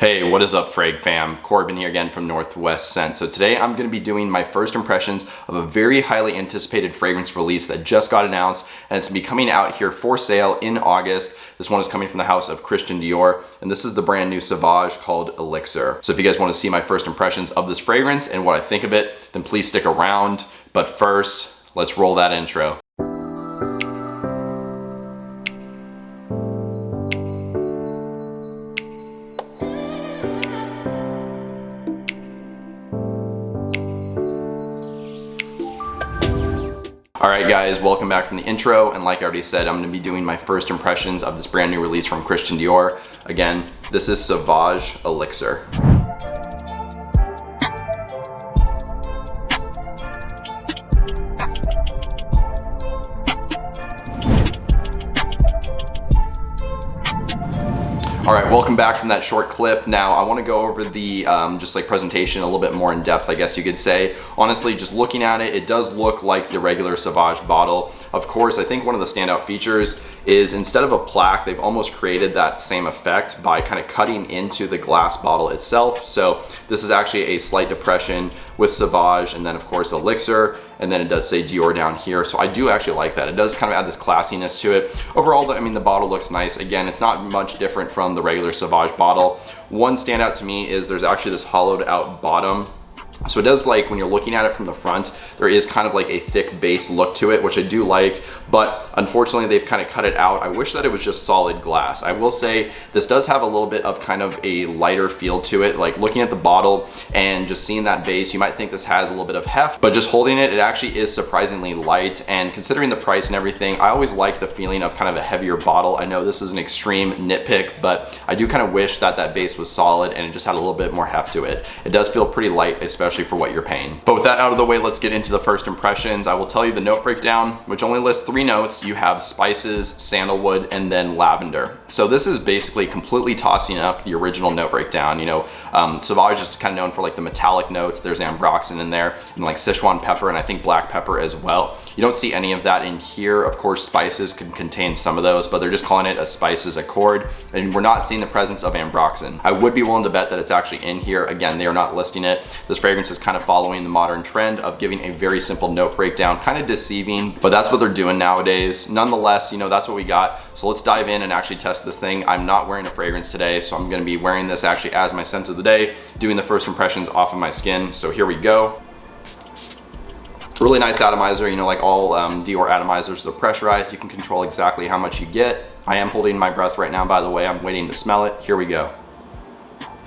Hey, what is up, Frag fam? Corbin here again from Northwest Scent. So today I'm going to be doing my first impressions of a very highly anticipated fragrance release that just got announced, and it's going to be coming out here for sale in August. This one is coming from the house of Christian Dior, and this is the brand new Sauvage called Elixir. So if you guys want to see my first impressions of this fragrance and what I think of it, then please stick around. But first, let's roll that intro. Alright guys, welcome back from the intro, and like I already said, I'm going to be doing my first impressions of this brand new release from Christian Dior. Again, this is Sauvage Elixir. All right, welcome back from that short clip. Now I want to go over the just like presentation a little bit more in depth, I guess you could say. Honestly, just looking at it, it does look like the regular Sauvage bottle. Of course, I think one of the standout features is instead of a plaque, they've almost created that same effect by kind of cutting into the glass bottle itself. So this is actually a slight depression with Sauvage, and then of course Elixir, and then it does say Dior down here. So I do actually like that. It does kind of add this classiness to it. Overall, I mean, the bottle looks nice. Again, it's not much different from the regular Sauvage bottle. One standout to me is there's actually this hollowed out bottom. So it does, like, when you're looking at it from the front, there is kind of like a thick base look to it, which I do like, but unfortunately they've kind of cut it out. I wish that it was just solid glass. I will say this does have a little bit of kind of a lighter feel to it. Like looking at the bottle and just seeing that base, you might think this has a little bit of heft, but just holding it, it actually is surprisingly light. And considering the price and everything, I always like the feeling of kind of a heavier bottle. I know this is an extreme nitpick, but I do kind of wish that that base was solid and it just had a little bit more heft to it. It does feel pretty light, especially for what you're paying. But with that out of the way, let's get into the first impressions. I will tell you the note breakdown, which only lists 3 notes. You have spices, sandalwood, and then lavender. So this is basically completely tossing up the original note breakdown. You know, Sauvage is kind of known for like the metallic notes. There's ambroxan in there, and like Sichuan pepper, and I think black pepper as well. You don't see any of that in here. Of course, spices can contain some of those, but they're just calling it a spices accord, and we're not seeing the presence of ambroxan. I would be willing to bet that it's actually in here. Again, they are not listing it. This fragrance is kind of following the modern trend of giving a very simple note breakdown, kind of deceiving, but that's what they're doing nowadays. Nonetheless, you know, that's what we got. So let's dive in and actually test this thing. I'm not wearing a fragrance today, so I'm going to be wearing this actually as my scent of the day, doing the first impressions off of my skin. So here we go. Really nice atomizer, you know, like all Dior atomizers, they're pressurized. You can control exactly how much you get. I am holding my breath right now, by the way. I'm waiting to smell it. Here we go.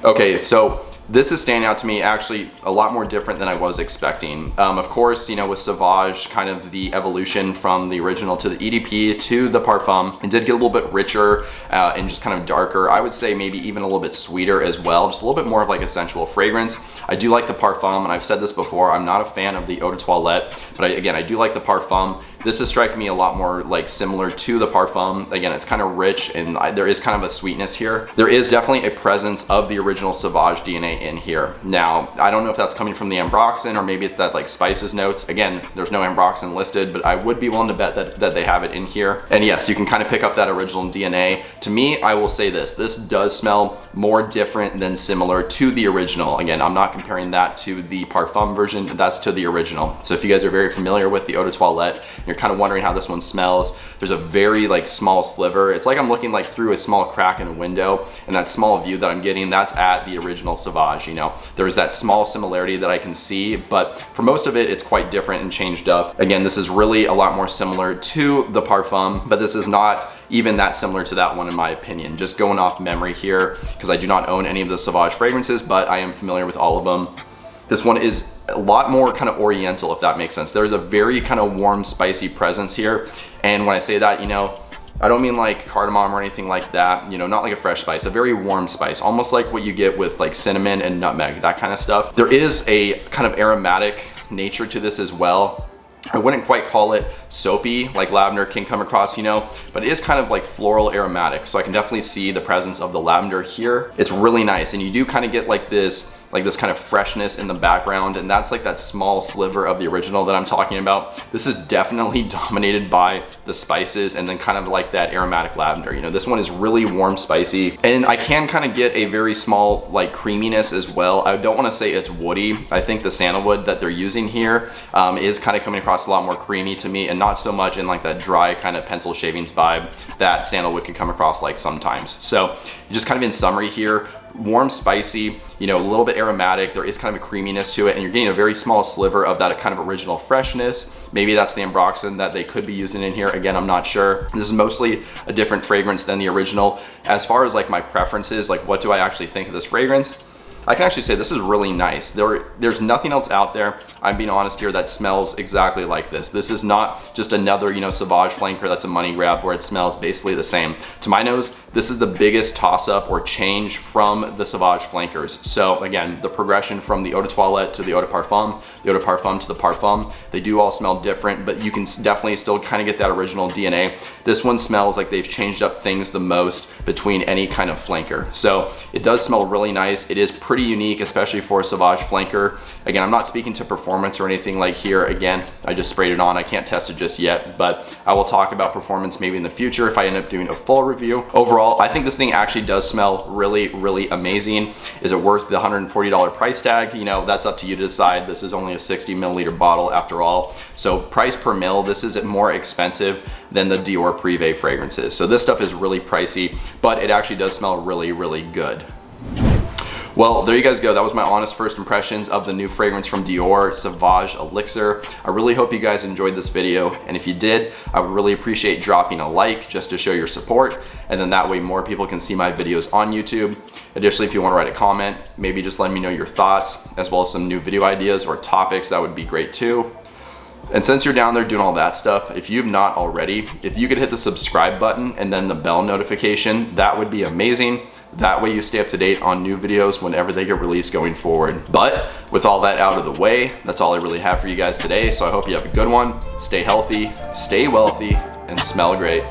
Okay, so this is standing out to me actually a lot more different than I was expecting. Of course, you know, with Sauvage, kind of the evolution from the original to the EDP to the Parfum, it did get a little bit richer and just kind of darker. I would say maybe even a little bit sweeter as well, just a little bit more of like a sensual fragrance. I do like the Parfum, and I've said this before, I'm not a fan of the Eau de Toilette, but again, I do like the Parfum. This is striking me a lot more like similar to the Parfum. Again, it's kind of rich, and there is kind of a sweetness here. There is definitely a presence of the original Sauvage DNA in here. Now, I don't know if that's coming from the ambroxan, or maybe it's that like spices notes. Again, there's no ambroxan listed, but I would be willing to bet that they have it in here. And yes, you can kind of pick up that original DNA. To me, I will say this does smell more different than similar to the original. Again, I'm not comparing that to the Parfum version, that's to the original. So if you guys are very familiar with the Eau de Toilette, you're kind of wondering how this one smells, there's a very like small sliver. It's like I'm looking like through a small crack in a window, and that small view that I'm getting, that's at the original Sauvage. You know, there's that small similarity that I can see, but for most of it, it's quite different and changed up. Again, this is really a lot more similar to the Parfum, but this is not even that similar to that one in my opinion. Just going off memory here, because I do not own any of the Sauvage fragrances, but I am familiar with all of them. This one is a lot more kind of oriental, if that makes sense. There's a very kind of warm, spicy presence here. And when I say that, you know, I don't mean like cardamom or anything like that, you know, not like a fresh spice, a very warm spice, almost like what you get with like cinnamon and nutmeg, that kind of stuff. There is a kind of aromatic nature to this as well. I wouldn't quite call it soapy like lavender can come across, you know, but it is kind of like floral aromatic. So I can definitely see the presence of the lavender here. It's really nice, and you do kind of get like this like this kind of freshness in the background, and that's like that small sliver of the original that I'm talking about. This is definitely dominated by the spices and then kind of like that aromatic lavender. You know, this one is really warm, spicy, and I can kind of get a very small like creaminess as well. I don't want to say it's woody. I think the sandalwood that they're using here is kind of coming across a lot more creamy to me, and not so much in like that dry kind of pencil shavings vibe that sandalwood can come across like sometimes. So just kind of in summary here, warm, spicy, you know, a little bit aromatic. There is kind of a creaminess to it, and you're getting a very small sliver of that kind of original freshness. Maybe that's the ambroxan that they could be using in here. Again, I'm not sure. This is mostly a different fragrance than the original. As far as like my preferences, like what do I actually think of this fragrance? I can actually say this is really nice. There's nothing else out there, I'm being honest here, that smells exactly like this. This is not just another, you know, Sauvage flanker that's a money grab where it smells basically the same. To my nose, this is the biggest toss up or change from the Sauvage flankers. So again, the progression from the Eau de Toilette to the Eau de Parfum, the Eau de Parfum to the Parfum, they do all smell different, but you can definitely still kind of get that original DNA. This one smells like they've changed up things the most between any kind of flanker. So it does smell really nice. It is pretty unique, especially for a Sauvage flanker. Again, I'm not speaking to performance or anything like here. Again, I just sprayed it on. I can't test it just yet, but I will talk about performance maybe in the future if I end up doing a full review. Overall, I think this thing actually does smell really, really amazing. Is it worth the $140 price tag? You know, that's up to you to decide. This is only a 60 milliliter bottle after all. So price per mil, this is more expensive than the Dior Privé fragrances. So this stuff is really pricey, but it actually does smell really, really good. Well, there you guys go. That was my honest first impressions of the new fragrance from Dior, Sauvage Elixir. I really hope you guys enjoyed this video, and if you did, I would really appreciate dropping a like just to show your support, and then that way more people can see my videos on YouTube. Additionally, if you want to write a comment, maybe just let me know your thoughts, as well as some new video ideas or topics, that would be great too. And since you're down there doing all that stuff, if you've not already, if you could hit the subscribe button and then the bell notification, that would be amazing. That way you stay up to date on new videos whenever they get released going forward. But with all that out of the way, that's all I really have for you guys today. So I hope you have a good one. Stay healthy, stay wealthy, and smell great.